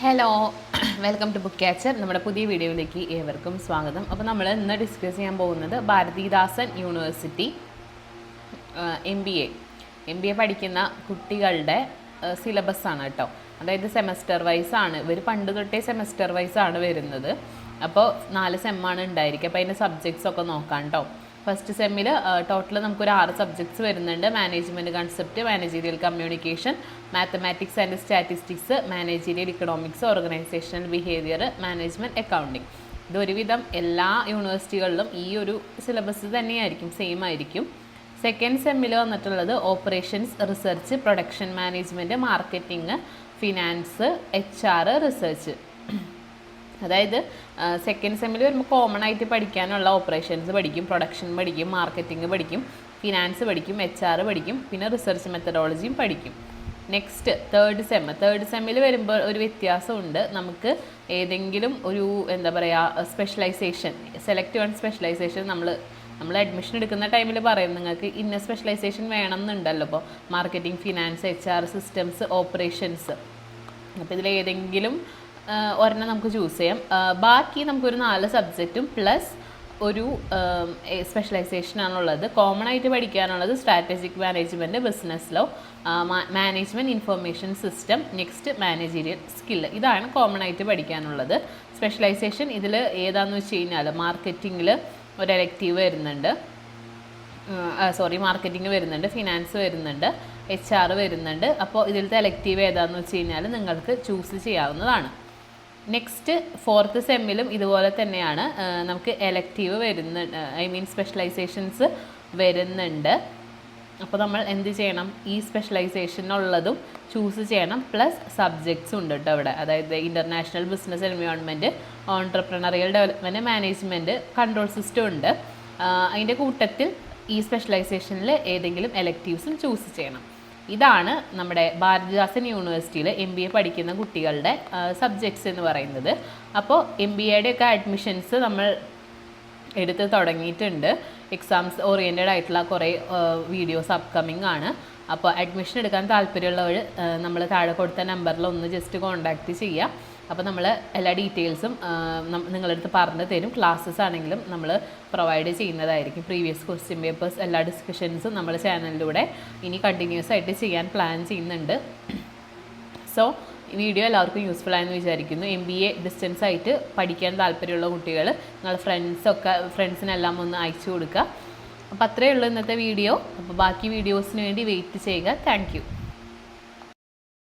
Hello, welcome to book catcher. നമ്മുടെ പുതിയ വീഡിയോയിലേക്ക് ഏവർക്കും സ്വാഗതം. അപ്പോൾ നമ്മൾ ഇന്ന് ഡിസ്കസ് ചെയ്യാൻ പോകുന്നത് Bharathidasan university M B A പഠിക്കുന്ന കുട്ടികളുടെ സിലബസാണ് കേട്ടോ. അതായത് സെമസ്റ്റർ വൈസാണ്. ഇവർ പണ്ട് തൊട്ടേ സെമസ്റ്റർ വൈസാണ് വരുന്നത്. അപ്പോൾ 4 സെമ്മാണ് ഉണ്ടായിരിക്കുക. അപ്പോൾ അതിൻ്റെ സബ്ജക്ട്സ് ഒക്കെ നോക്കാം കേട്ടോ. ഫസ്റ്റ് സെമ്മിൽ ടോട്ടൽ നമുക്കൊരു 6 സബ്ജക്ട്സ് വരുന്നുണ്ട്. Management concept, managerial communication, mathematics and statistics, managerial economics, organisational behaviour, management, accounting. ഇതൊരുവിധം എല്ലാ യൂണിവേഴ്സിറ്റികളിലും ഈ ഒരു സിലബസ് തന്നെയായിരിക്കും, സെയിം ആയിരിക്കും. സെക്കൻഡ് സെമ്മിൽ വന്നിട്ടുള്ളത് operations, research, production management, marketing, finance, HR, research. അതായത് സെക്കൻഡ് സെമ്മിൽ വരുമ്പോൾ കോമൺ ആയിട്ട് പഠിക്കാനുള്ള ഓപ്പറേഷൻസ് പഠിക്കും, പ്രൊഡക്ഷൻ പഠിക്കും, മാർക്കറ്റിംഗ് പഠിക്കും, ഫിനാൻസ് പഠിക്കും, HR പഠിക്കും, പിന്നെ റിസർച്ച് മെത്തഡോളജിയും പഠിക്കും. നെക്സ്റ്റ് തേർഡ് സെമ്മിൽ വരുമ്പോൾ ഒരു വ്യത്യാസമുണ്ട്. നമുക്ക് ഒരു എന്താ പറയുക സ്പെഷ്യലൈസേഷൻ, സെലക്ട് വൺ സ്പെഷ്യലൈസേഷൻ നമ്മൾ അഡ്മിഷൻ എടുക്കുന്ന ടൈമിൽ പറയും നിങ്ങൾക്ക് ഇന്ന സ്പെഷ്യലൈസേഷൻ വേണം എന്നുണ്ടല്ലോ. അപ്പോൾ marketing, finance, HR, systems, operations. അപ്പോൾ ഇതിലേതെങ്കിലും ഒരെണ്ണം നമുക്ക് ചൂസ് ചെയ്യാം. ബാക്കി നമുക്കൊരു 4 സബ്ജക്റ്റും പ്ലസ് ഒരു സ്പെഷ്യലൈസേഷനാണുള്ളത്. കോമൺ ആയിട്ട് പഠിക്കാനുള്ളത് strategic management, business law, management information system, next managerial skill. ഇതാണ് കോമൺ ആയിട്ട് പഠിക്കാനുള്ളത്. സ്പെഷ്യലൈസേഷൻ ഇതിൽ ഏതാണെന്ന് വെച്ച് കഴിഞ്ഞാൽ മാർക്കറ്റിങ്ങിൽ ഒരു എലക്റ്റീവ് വരുന്നുണ്ട്, മാർക്കറ്റിംഗ് വരുന്നുണ്ട്, ഫിനാൻസ് വരുന്നുണ്ട്, HR വരുന്നുണ്ട്. അപ്പോൾ ഇതിലത്തെ എലക്റ്റീവ് ഏതാണെന്ന് വെച്ച് കഴിഞ്ഞാൽ നിങ്ങൾക്ക് ചൂസ് ചെയ്യാവുന്നതാണ്. നെക്സ്റ്റ് ഫോർത്ത് സെമ്മിലും ഇതുപോലെ തന്നെയാണ്. നമുക്ക് എലക്റ്റീവ് വരുന്നുണ്ട്, സ്പെഷ്യലൈസേഷൻസ് വരുന്നുണ്ട്. അപ്പോൾ നമ്മൾ എന്ത് ചെയ്യണം, ഈ സ്പെഷ്യലൈസേഷനുള്ളതും ചൂസ് ചെയ്യണം. പ്ലസ് സബ്ജക്ട്സും ഉണ്ട് കേട്ടോ ഇവിടെ. അതായത് international business environment, entrepreneurial development, management, control system ഉണ്ട്. അതിൻ്റെ കൂട്ടത്തിൽ ഈ സ്പെഷ്യലൈസേഷനിൽ ഏതെങ്കിലും എലക്റ്റീവ്സും ചൂസ് ചെയ്യണം. ഇതാണ് നമ്മുടെ ഭാരതീദാസൻ യൂണിവേഴ്സിറ്റിയിൽ MBA പഠിക്കുന്ന കുട്ടികളുടെ സബ്ജക്ട്സ് എന്ന് പറയുന്നത്. അപ്പോൾ MBAയുടെ ഒക്കെ അഡ്മിഷൻസ് നമ്മൾ എടുത്ത് തുടങ്ങിയിട്ടുണ്ട്. എക്സാംസ് ഓറിയൻറ്റഡ് ആയിട്ടുള്ള കുറേ വീഡിയോസ് അപ്കമിങ് ആണ്. അപ്പോൾ അഡ്മിഷൻ എടുക്കാൻ താല്പര്യമുള്ളവർ നമ്മൾ താഴെ കൊടുത്ത നമ്പറിൽ ഒന്ന് ജസ്റ്റ് കോൺടാക്റ്റ് ചെയ്യുക. അപ്പോൾ നമ്മൾ എല്ലാ ഡീറ്റെയിൽസും നിങ്ങളടുത്ത് പറഞ്ഞു തരും. ക്ലാസ്സസ് ആണെങ്കിലും നമ്മൾ പ്രൊവൈഡ് ചെയ്യുന്നതായിരിക്കും. പ്രീവിയസ് ക്വസ്റ്റ്യൻ പേപ്പേഴ്സ്, എല്ലാ ഡിസ്കഷൻസും നമ്മൾ ചാനലിലൂടെ ഇനി കണ്ടിന്യൂസ് ആയിട്ട് ചെയ്യാൻ പ്ലാൻ ചെയ്യുന്നുണ്ട്. സോ വീഡിയോ എല്ലാവർക്കും യൂസ്ഫുൾ ആയെന്ന് വിചാരിക്കുന്നു. MBA ഡിസ്റ്റൻസ് ആയിട്ട് പഠിക്കാൻ താല്പര്യമുള്ള കുട്ടികൾ നിങ്ങളുടെ ഫ്രണ്ട്സിനെല്ലാം ഒന്ന് അയച്ചു കൊടുക്കുക. അപ്പോൾ അത്രയേ ഉള്ളൂ ഇന്നത്തെ വീഡിയോ. അപ്പോൾ ബാക്കി വീഡിയോസിന് വേണ്ടി വെയിറ്റ് ചെയ്യുക. Thank you.